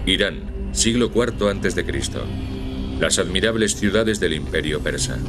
Irán, siglo IV a.C. Las admirables ciudades del Imperio Persa.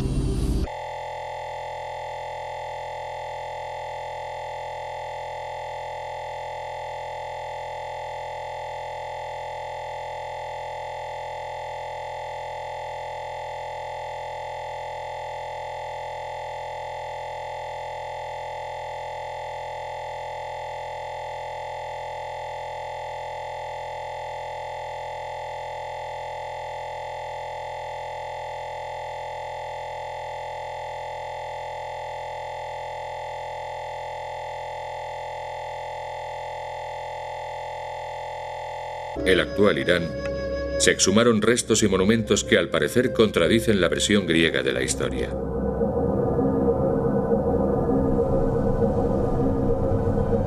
El actual Irán, se exhumaron restos y monumentos que al parecer contradicen la versión griega de la historia.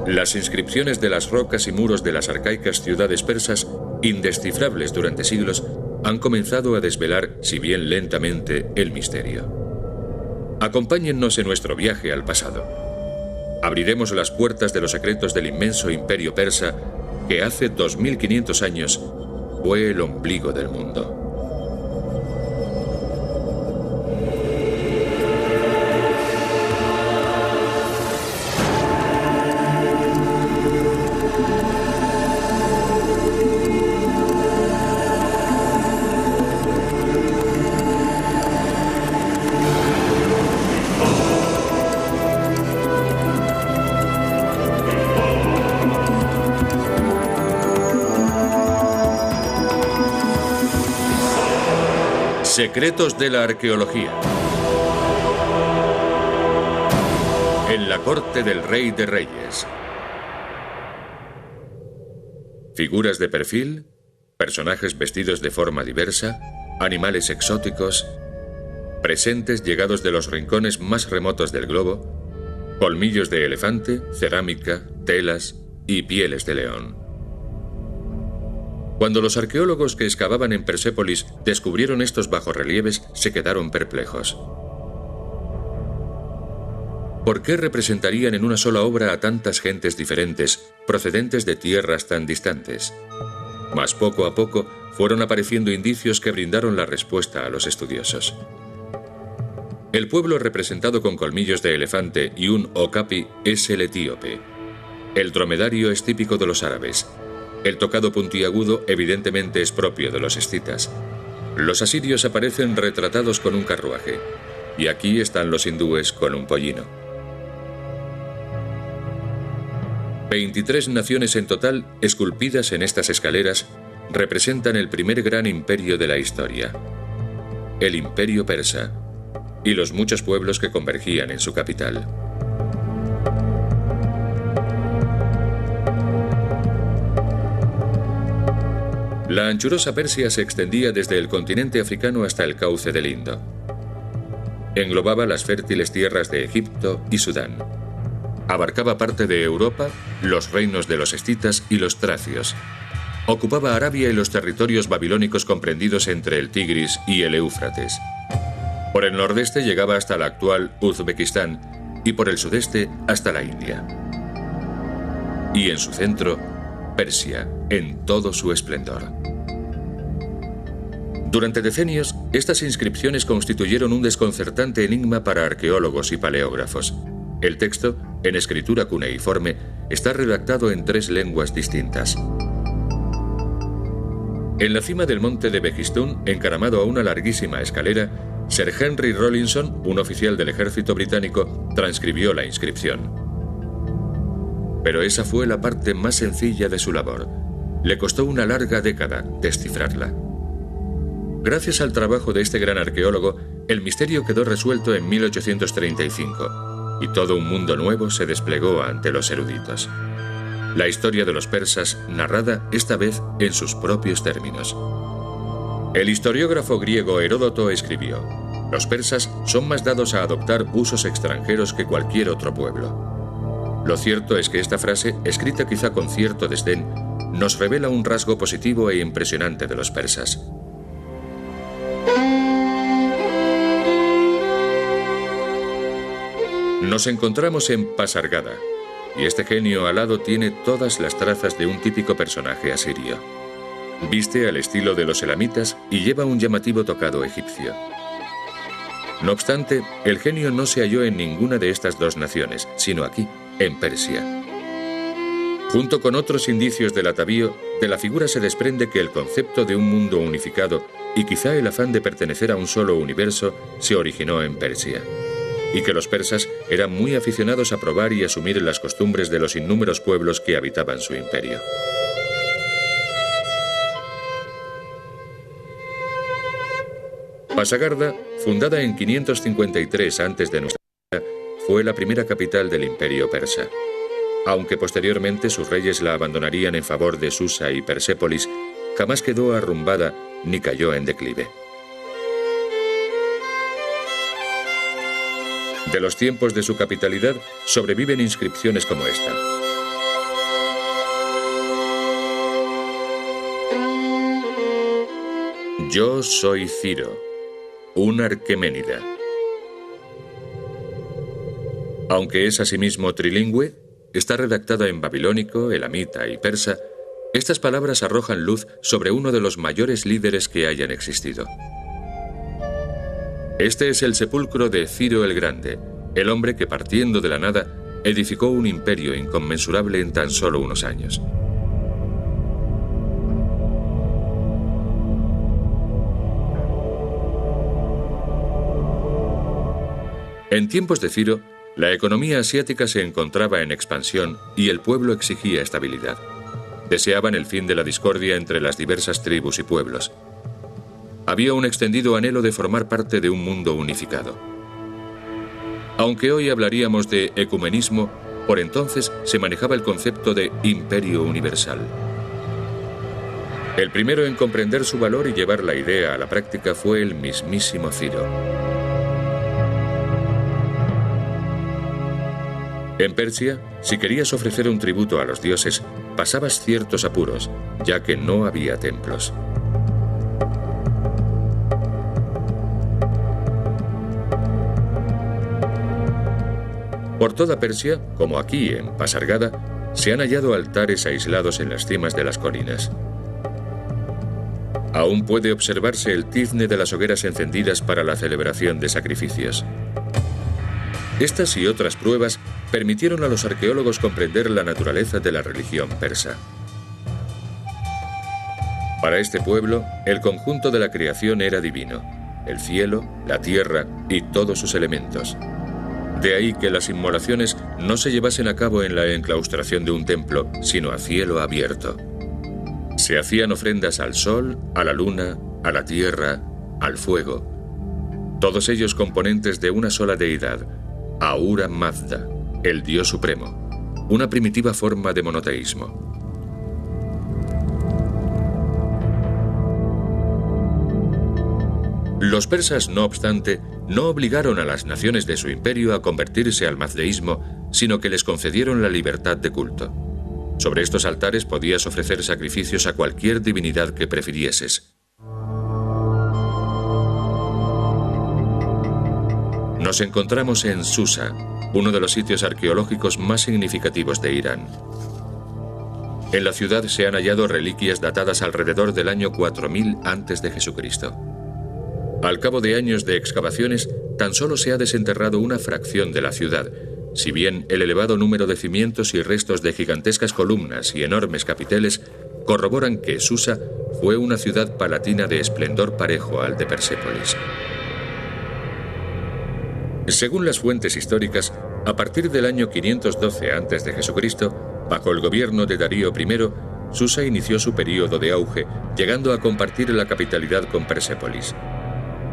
Las inscripciones de las rocas y muros de las arcaicas ciudades persas, indescifrables durante siglos, han comenzado a desvelar, si bien lentamente, el misterio. Acompáñennos en nuestro viaje al pasado. Abriremos las puertas de los secretos del inmenso imperio persa que hace 2500 años fue el ombligo del mundo. Secretos de la arqueología. En la corte del Rey de Reyes. Figuras de perfil, personajes vestidos de forma diversa, animales exóticos, presentes llegados de los rincones más remotos del globo, colmillos de elefante, cerámica, telas y pieles de león. Cuando los arqueólogos que excavaban en Persépolis descubrieron estos bajorrelieves, se quedaron perplejos. ¿Por qué representarían en una sola obra a tantas gentes diferentes, procedentes de tierras tan distantes? Mas poco a poco fueron apareciendo indicios que brindaron la respuesta a los estudiosos. El pueblo representado con colmillos de elefante y un okapi es el etíope. El dromedario es típico de los árabes. El tocado puntiagudo evidentemente es propio de los escitas. Los asirios aparecen retratados con un carruaje. Y aquí están los hindúes con un pollino. 23 naciones en total, esculpidas en estas escaleras, representan el primer gran imperio de la historia, el Imperio Persa, y los muchos pueblos que convergían en su capital. La anchurosa Persia se extendía desde el continente africano hasta el cauce del Indo. Englobaba las fértiles tierras de Egipto y Sudán. Abarcaba parte de Europa, los reinos de los escitas y los tracios. Ocupaba Arabia y los territorios babilónicos comprendidos entre el Tigris y el Éufrates. Por el nordeste llegaba hasta la actual Uzbekistán y por el sudeste hasta la India. Y en su centro, Persia, en todo su esplendor. Durante decenios, estas inscripciones constituyeron un desconcertante enigma para arqueólogos y paleógrafos. El texto, en escritura cuneiforme, está redactado en 3 lenguas distintas. En la cima del monte de Behistún, encaramado a una larguísima escalera, Sir Henry Rawlinson, un oficial del ejército británico, transcribió la inscripción. Pero esa fue la parte más sencilla de su labor. Le costó una larga década descifrarla. Gracias al trabajo de este gran arqueólogo, el misterio quedó resuelto en 1835, y todo un mundo nuevo se desplegó ante los eruditos. La historia de los persas, narrada esta vez en sus propios términos. El historiógrafo griego Heródoto escribió: «Los persas son más dados a adoptar usos extranjeros que cualquier otro pueblo». Lo cierto es que esta frase, escrita quizá con cierto desdén, nos revela un rasgo positivo e impresionante de los persas. Nos encontramos en Pasargada, y este genio alado tiene todas las trazas de un típico personaje asirio. Viste al estilo de los elamitas y lleva un llamativo tocado egipcio. No obstante, el genio no se halló en ninguna de estas dos naciones, sino aquí, en Persia. Junto con otros indicios del atavío, de la figura se desprende que el concepto de un mundo unificado y quizá el afán de pertenecer a un solo universo se originó en Persia, y que los persas eran muy aficionados a probar y asumir las costumbres de los innúmeros pueblos que habitaban su imperio. Pasagarda, fundada en 553 antes de nuestra era, fue la primera capital del imperio persa. Aunque posteriormente sus reyes la abandonarían en favor de Susa y Persépolis, jamás quedó arrumbada ni cayó en declive. De los tiempos de su capitalidad sobreviven inscripciones como esta. Yo soy Ciro, un arqueménida. Aunque es asimismo trilingüe, está redactada en babilónico, elamita y persa. Estas palabras arrojan luz sobre uno de los mayores líderes que hayan existido. Este es el sepulcro de Ciro el Grande, el hombre que partiendo de la nada edificó un imperio inconmensurable en tan solo unos años. En tiempos de Ciro, la economía asiática se encontraba en expansión y el pueblo exigía estabilidad. Deseaban el fin de la discordia entre las diversas tribus y pueblos. Había un extendido anhelo de formar parte de un mundo unificado. Aunque hoy hablaríamos de ecumenismo, por entonces se manejaba el concepto de imperio universal. El primero en comprender su valor y llevar la idea a la práctica fue el mismísimo Ciro. En Persia, si querías ofrecer un tributo a los dioses, pasabas ciertos apuros, ya que no había templos. Por toda Persia, como aquí en Pasargada, se han hallado altares aislados en las cimas de las colinas. Aún puede observarse el tizne de las hogueras encendidas para la celebración de sacrificios. Estas y otras pruebas permitieron a los arqueólogos comprender la naturaleza de la religión persa. Para este pueblo, el conjunto de la creación era divino, el cielo, la tierra y todos sus elementos. De ahí que las inmolaciones no se llevasen a cabo en la enclaustración de un templo, sino a cielo abierto. Se hacían ofrendas al sol, a la luna, a la tierra, al fuego, todos ellos componentes de una sola deidad, Ahura Mazda, el Dios Supremo, una primitiva forma de monoteísmo. Los persas, no obstante, no obligaron a las naciones de su imperio a convertirse al mazdeísmo, sino que les concedieron la libertad de culto. Sobre estos altares podías ofrecer sacrificios a cualquier divinidad que prefirieses. Nos encontramos en Susa, uno de los sitios arqueológicos más significativos de Irán. En la ciudad se han hallado reliquias datadas alrededor del año 4000 a.C. Al cabo de años de excavaciones, tan solo se ha desenterrado una fracción de la ciudad, si bien el elevado número de cimientos y restos de gigantescas columnas y enormes capiteles corroboran que Susa fue una ciudad palatina de esplendor parejo al de Persépolis. Según las fuentes históricas, a partir del año 512 a.C., bajo el gobierno de Darío I, Susa inició su período de auge, llegando a compartir la capitalidad con Persépolis.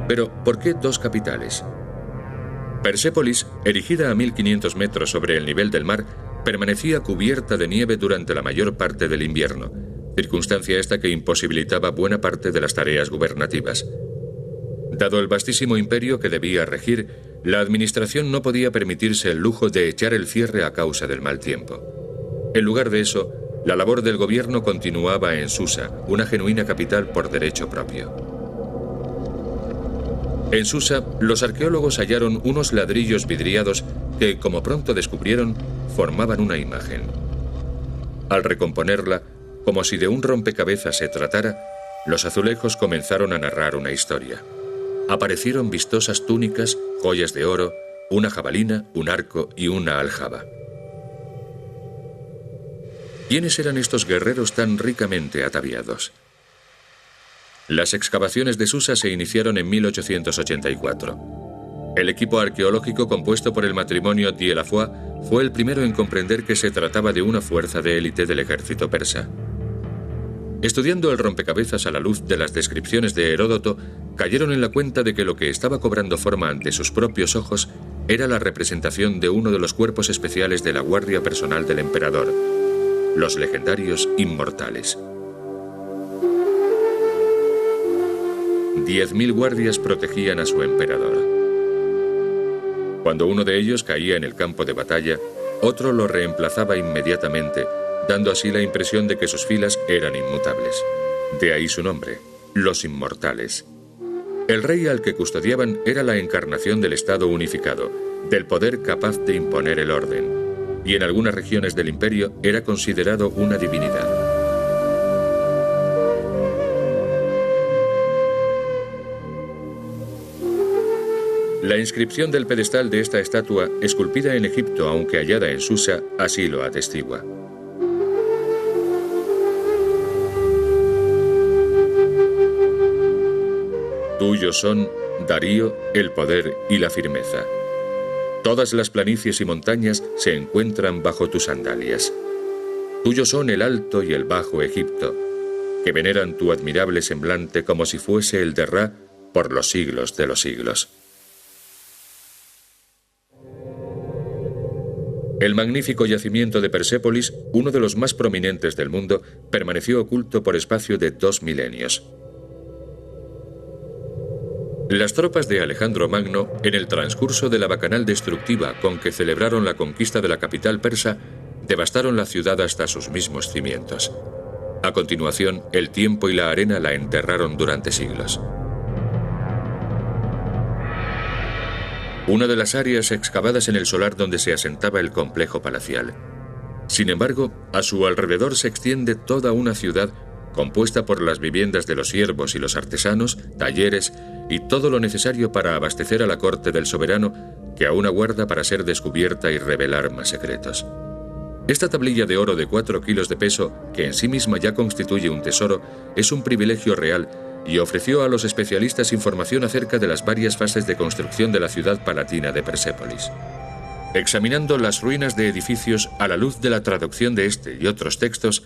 Pero, ¿por qué dos capitales? Persépolis, erigida a 1500 metros sobre el nivel del mar, permanecía cubierta de nieve durante la mayor parte del invierno, circunstancia esta que imposibilitaba buena parte de las tareas gubernativas. Dado el vastísimo imperio que debía regir, la administración no podía permitirse el lujo de echar el cierre a causa del mal tiempo. En lugar de eso, la labor del gobierno continuaba en Susa, una genuina capital por derecho propio. En Susa, los arqueólogos hallaron unos ladrillos vidriados que, como pronto descubrieron, formaban una imagen. Al recomponerla, como si de un rompecabezas se tratara, los azulejos comenzaron a narrar una historia. Aparecieron vistosas túnicas, joyas de oro, una jabalina, un arco y una aljaba. ¿Quiénes eran estos guerreros tan ricamente ataviados? Las excavaciones de Susa se iniciaron en 1884. El equipo arqueológico compuesto por el matrimonio Dieulafoy fue el primero en comprender que se trataba de una fuerza de élite del ejército persa. Estudiando el rompecabezas a la luz de las descripciones de Heródoto, cayeron en la cuenta de que lo que estaba cobrando forma ante sus propios ojos era la representación de uno de los cuerpos especiales de la guardia personal del emperador, los legendarios inmortales. 10.000 guardias protegían a su emperador. Cuando uno de ellos caía en el campo de batalla, otro lo reemplazaba inmediatamente, dando así la impresión de que sus filas eran inmutables. De ahí su nombre, los inmortales. El rey al que custodiaban era la encarnación del Estado unificado, del poder capaz de imponer el orden, y en algunas regiones del imperio era considerado una divinidad. La inscripción del pedestal de esta estatua, esculpida en Egipto aunque hallada en Susa, así lo atestigua. Tuyos son, Darío, el poder y la firmeza. Todas las planicies y montañas se encuentran bajo tus sandalias. Tuyos son el alto y el bajo Egipto, que veneran tu admirable semblante como si fuese el de Ra por los siglos de los siglos. El magnífico yacimiento de Persépolis, uno de los más prominentes del mundo, permaneció oculto por espacio de 2 milenios. Las tropas de Alejandro Magno, en el transcurso de la bacanal destructiva con que celebraron la conquista de la capital persa, devastaron la ciudad hasta sus mismos cimientos. A continuación, el tiempo y la arena la enterraron durante siglos. Una de las áreas excavadas en el solar donde se asentaba el complejo palacial. Sin embargo, a su alrededor se extiende toda una ciudad compuesta por las viviendas de los siervos y los artesanos, talleres y todo lo necesario para abastecer a la corte del soberano, que aún aguarda para ser descubierta y revelar más secretos. Esta tablilla de oro de 4 kilos de peso, que en sí misma ya constituye un tesoro, es un privilegio real y ofreció a los especialistas información acerca de las varias fases de construcción de la ciudad palatina de Persépolis. Examinando las ruinas de edificios a la luz de la traducción de este y otros textos,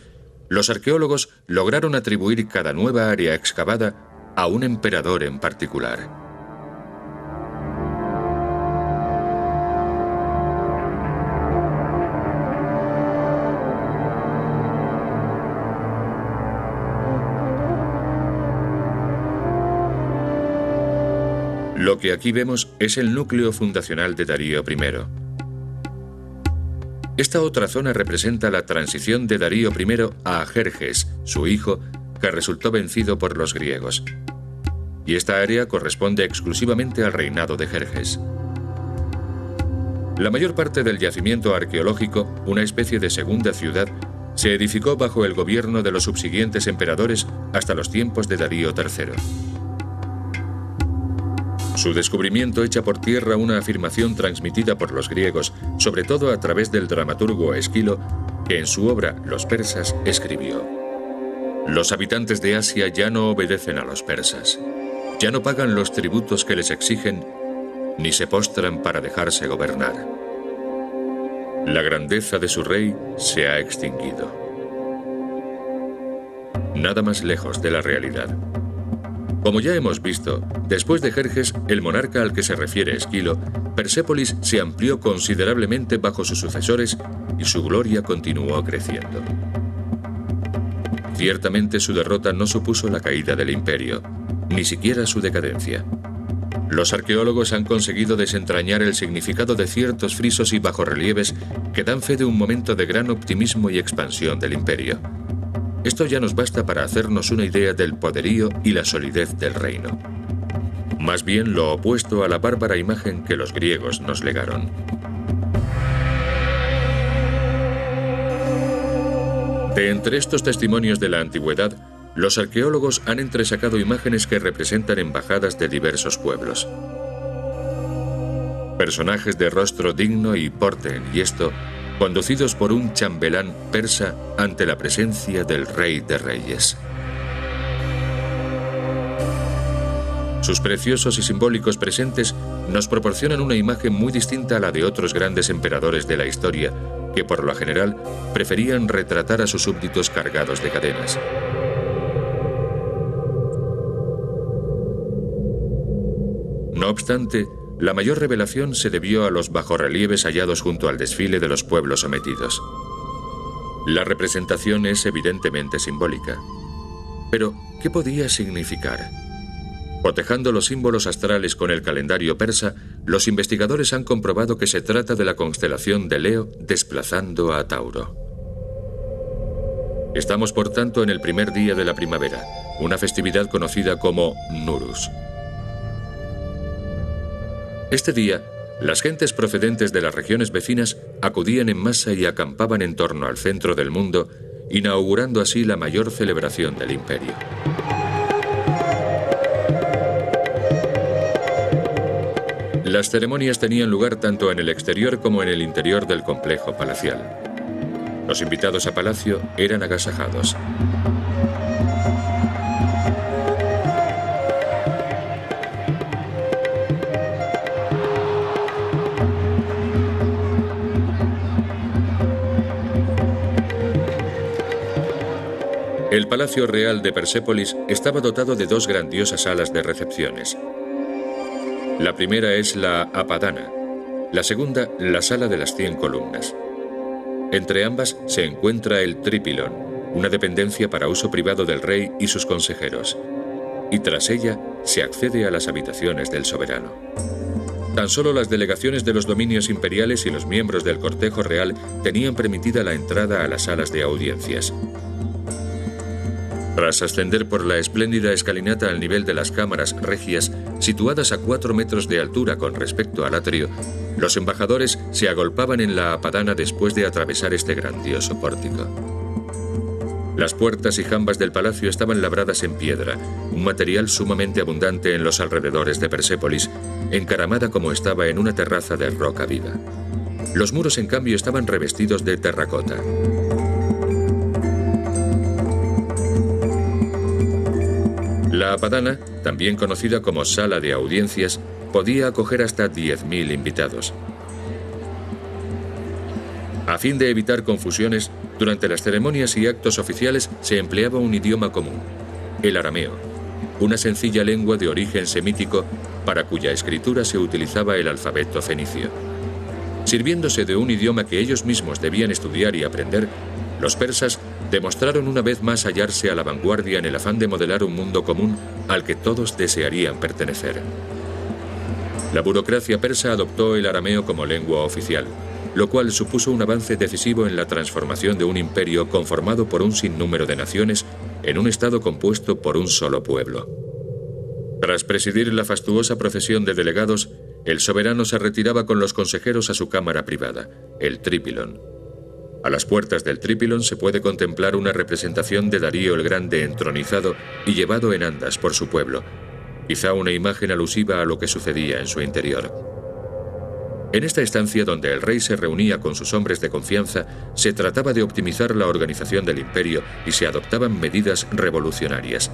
los arqueólogos lograron atribuir cada nueva área excavada a un emperador en particular. Lo que aquí vemos es el núcleo fundacional de Darío I. Esta otra zona representa la transición de Darío I a Jerjes, su hijo, que resultó vencido por los griegos. Y esta área corresponde exclusivamente al reinado de Jerjes. La mayor parte del yacimiento arqueológico, una especie de segunda ciudad, se edificó bajo el gobierno de los subsiguientes emperadores hasta los tiempos de Darío III. Su descubrimiento echa por tierra una afirmación transmitida por los griegos, sobre todo a través del dramaturgo Esquilo, que en su obra Los persas escribió: los habitantes de Asia ya no obedecen a los persas, ya no pagan los tributos que les exigen, ni se postran para dejarse gobernar. La grandeza de su rey se ha extinguido. Nada más lejos de la realidad. Como ya hemos visto, después de Jerjes, el monarca al que se refiere Esquilo, Persépolis se amplió considerablemente bajo sus sucesores y su gloria continuó creciendo. Ciertamente su derrota no supuso la caída del imperio, ni siquiera su decadencia. Los arqueólogos han conseguido desentrañar el significado de ciertos frisos y bajorrelieves que dan fe de un momento de gran optimismo y expansión del imperio. Esto ya nos basta para hacernos una idea del poderío y la solidez del reino. Más bien lo opuesto a la bárbara imagen que los griegos nos legaron. De entre estos testimonios de la antigüedad, los arqueólogos han entresacado imágenes que representan embajadas de diversos pueblos. Personajes de rostro digno y porte enhiesto, conducidos por un chambelán persa ante la presencia del Rey de Reyes. Sus preciosos y simbólicos presentes nos proporcionan una imagen muy distinta a la de otros grandes emperadores de la historia, que por lo general preferían retratar a sus súbditos cargados de cadenas. No obstante, la mayor revelación se debió a los bajorrelieves hallados junto al desfile de los pueblos sometidos. La representación es evidentemente simbólica. Pero, ¿qué podía significar? Cotejando los símbolos astrales con el calendario persa, los investigadores han comprobado que se trata de la constelación de Leo desplazando a Tauro. Estamos, por tanto, en el primer día de la primavera, una festividad conocida como Nuruz. Este día, las gentes procedentes de las regiones vecinas acudían en masa y acampaban en torno al centro del mundo, inaugurando así la mayor celebración del imperio. Las ceremonias tenían lugar tanto en el exterior como en el interior del complejo palacial. Los invitados a palacio eran agasajados. El Palacio Real de Persépolis estaba dotado de dos grandiosas salas de recepciones. La primera es la Apadana, la segunda la Sala de las 100 columnas. Entre ambas se encuentra el Trípilon, una dependencia para uso privado del rey y sus consejeros, y tras ella se accede a las habitaciones del soberano. Tan solo las delegaciones de los dominios imperiales y los miembros del cortejo real tenían permitida la entrada a las salas de audiencias. Tras ascender por la espléndida escalinata al nivel de las cámaras regias, situadas a 4 metros de altura con respecto al atrio, los embajadores se agolpaban en la Apadana después de atravesar este grandioso pórtico. Las puertas y jambas del palacio estaban labradas en piedra, un material sumamente abundante en los alrededores de Persépolis, encaramada como estaba en una terraza de roca viva. Los muros, en cambio, estaban revestidos de terracota. La Apadana, también conocida como sala de audiencias, podía acoger hasta 10.000 invitados. A fin de evitar confusiones, durante las ceremonias y actos oficiales se empleaba un idioma común, el arameo, una sencilla lengua de origen semítico para cuya escritura se utilizaba el alfabeto fenicio. Sirviéndose de un idioma que ellos mismos debían estudiar y aprender, los persas demostraron una vez más hallarse a la vanguardia en el afán de modelar un mundo común al que todos desearían pertenecer. La burocracia persa adoptó el arameo como lengua oficial, lo cual supuso un avance decisivo en la transformación de un imperio conformado por un sinnúmero de naciones en un estado compuesto por un solo pueblo. Tras presidir la fastuosa procesión de delegados, el soberano se retiraba con los consejeros a su cámara privada, el Trípilon. A las puertas del Trípilon se puede contemplar una representación de Darío el Grande entronizado y llevado en andas por su pueblo, quizá una imagen alusiva a lo que sucedía en su interior. En esta estancia, donde el rey se reunía con sus hombres de confianza, se trataba de optimizar la organización del imperio y se adoptaban medidas revolucionarias.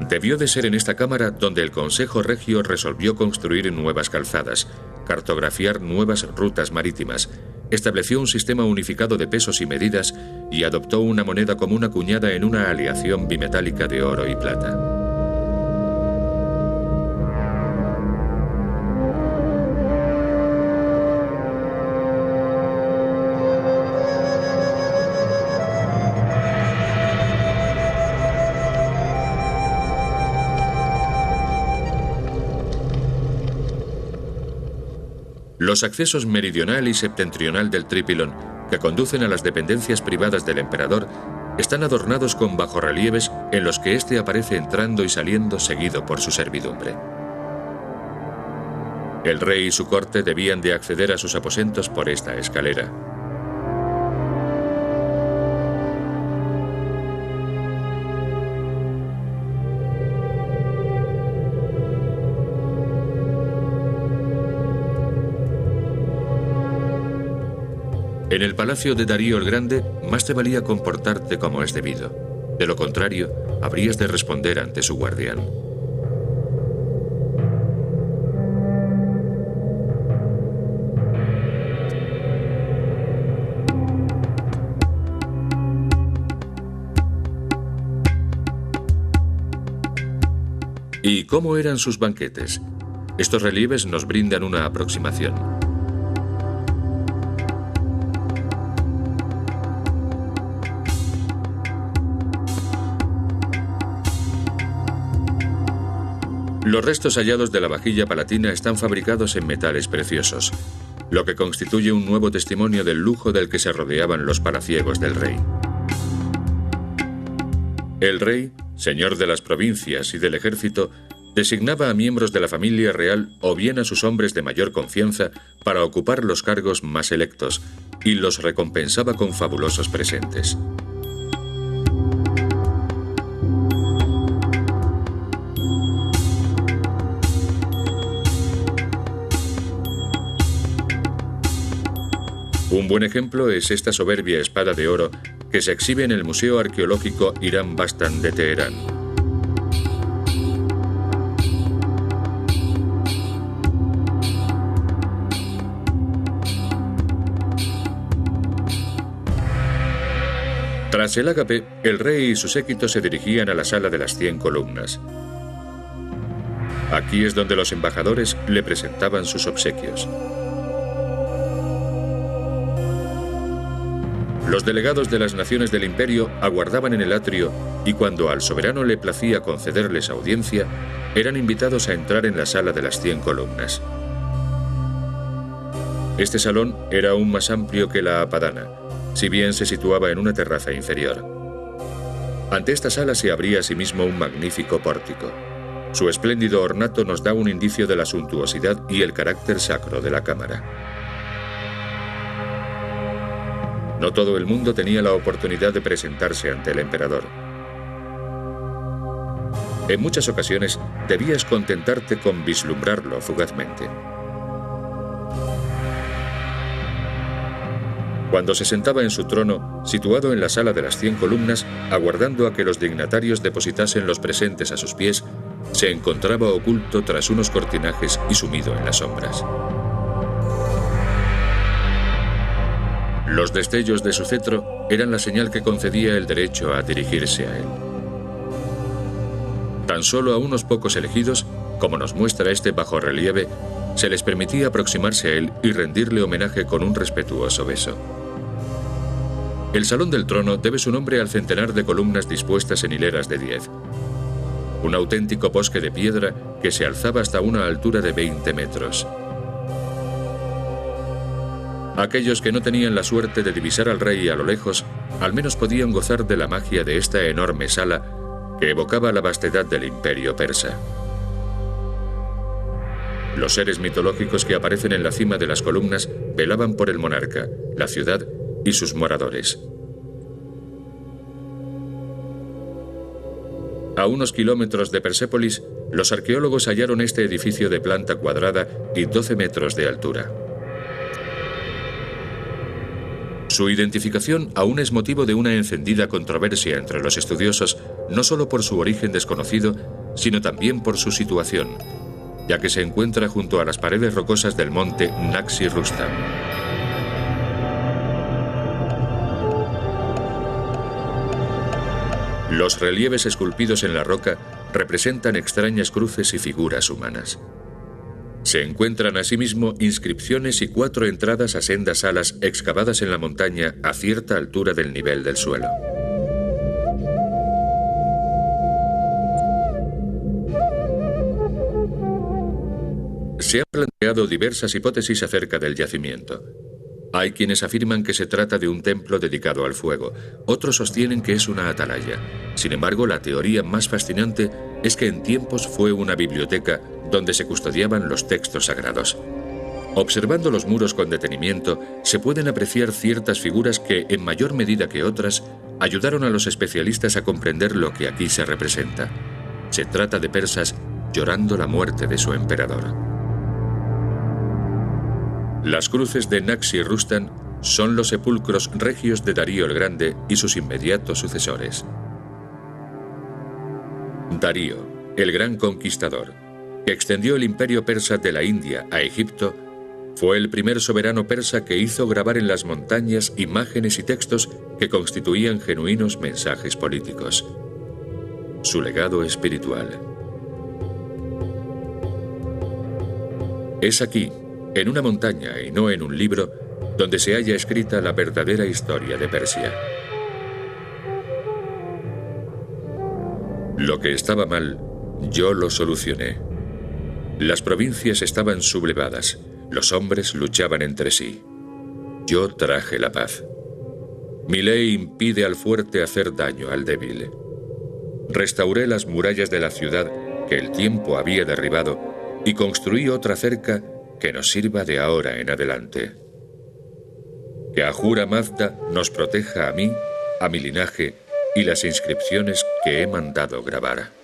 Debió de ser en esta cámara donde el Consejo Regio resolvió construir nuevas calzadas, cartografiar nuevas rutas marítimas, estableció un sistema unificado de pesos y medidas y adoptó una moneda común acuñada en una aleación bimetálica de oro y plata. Los accesos meridional y septentrional del Trípilon, que conducen a las dependencias privadas del emperador, están adornados con bajorrelieves en los que éste aparece entrando y saliendo seguido por su servidumbre. El rey y su corte debían de acceder a sus aposentos por esta escalera. En el palacio de Darío el Grande, más te valía comportarte como es debido. De lo contrario, habrías de responder ante su guardián. ¿Y cómo eran sus banquetes? Estos relieves nos brindan una aproximación. Los restos hallados de la vajilla palatina están fabricados en metales preciosos, lo que constituye un nuevo testimonio del lujo del que se rodeaban los palaciegos del rey. El rey, señor de las provincias y del ejército, designaba a miembros de la familia real o bien a sus hombres de mayor confianza para ocupar los cargos más electos y los recompensaba con fabulosos presentes. Un buen ejemplo es esta soberbia espada de oro que se exhibe en el Museo Arqueológico Irán Bastan de Teherán. Tras el ágape, el rey y su séquito se dirigían a la sala de las 100 columnas. Aquí es donde los embajadores le presentaban sus obsequios. Los delegados de las naciones del imperio aguardaban en el atrio y cuando al soberano le placía concederles audiencia, eran invitados a entrar en la sala de las 100 columnas. Este salón era aún más amplio que la apadana, si bien se situaba en una terraza inferior. Ante esta sala se abría asimismo un magnífico pórtico. Su espléndido ornato nos da un indicio de la suntuosidad y el carácter sacro de la cámara. No todo el mundo tenía la oportunidad de presentarse ante el emperador. En muchas ocasiones debías contentarte con vislumbrarlo fugazmente. Cuando se sentaba en su trono, situado en la sala de las 100 columnas, aguardando a que los dignatarios depositasen los presentes a sus pies, se encontraba oculto tras unos cortinajes y sumido en las sombras. Los destellos de su cetro eran la señal que concedía el derecho a dirigirse a él. Tan solo a unos pocos elegidos, como nos muestra este bajorrelieve, se les permitía aproximarse a él y rendirle homenaje con un respetuoso beso. El Salón del Trono debe su nombre al centenar de columnas dispuestas en hileras de 10. Un auténtico bosque de piedra que se alzaba hasta una altura de 20 metros. Aquellos que no tenían la suerte de divisar al rey a lo lejos, al menos podían gozar de la magia de esta enorme sala que evocaba la vastedad del imperio persa. Los seres mitológicos que aparecen en la cima de las columnas velaban por el monarca, la ciudad y sus moradores. A unos kilómetros de Persépolis, los arqueólogos hallaron este edificio de planta cuadrada y 12 metros de altura. Su identificación aún es motivo de una encendida controversia entre los estudiosos, no solo por su origen desconocido, sino también por su situación, ya que se encuentra junto a las paredes rocosas del monte Naqshi Rustam. Los relieves esculpidos en la roca representan extrañas cruces y figuras humanas. Se encuentran asimismo inscripciones y 4 entradas a sendas salas excavadas en la montaña a cierta altura del nivel del suelo. Se han planteado diversas hipótesis acerca del yacimiento. Hay quienes afirman que se trata de un templo dedicado al fuego, otros sostienen que es una atalaya. Sin embargo, la teoría más fascinante es que en tiempos fue una biblioteca donde se custodiaban los textos sagrados. Observando los muros con detenimiento, se pueden apreciar ciertas figuras que, en mayor medida que otras, ayudaron a los especialistas a comprender lo que aquí se representa. Se trata de persas llorando la muerte de su emperador. Las cruces de Naqshi Rustam son los sepulcros regios de Darío el Grande y sus inmediatos sucesores. Darío, el gran conquistador, que extendió el imperio persa de la India a Egipto, fue el primer soberano persa que hizo grabar en las montañas imágenes y textos que constituían genuinos mensajes políticos. Su legado espiritual. Es aquí, en una montaña y no en un libro, donde se halla escrita la verdadera historia de Persia. Lo que estaba mal, yo lo solucioné. Las provincias estaban sublevadas, los hombres luchaban entre sí. Yo traje la paz. Mi ley impide al fuerte hacer daño al débil. Restauré las murallas de la ciudad que el tiempo había derribado y construí otra cerca que nos sirva de ahora en adelante. Que Ahura Mazda nos proteja a mí, a mi linaje y las inscripciones que he mandado grabar.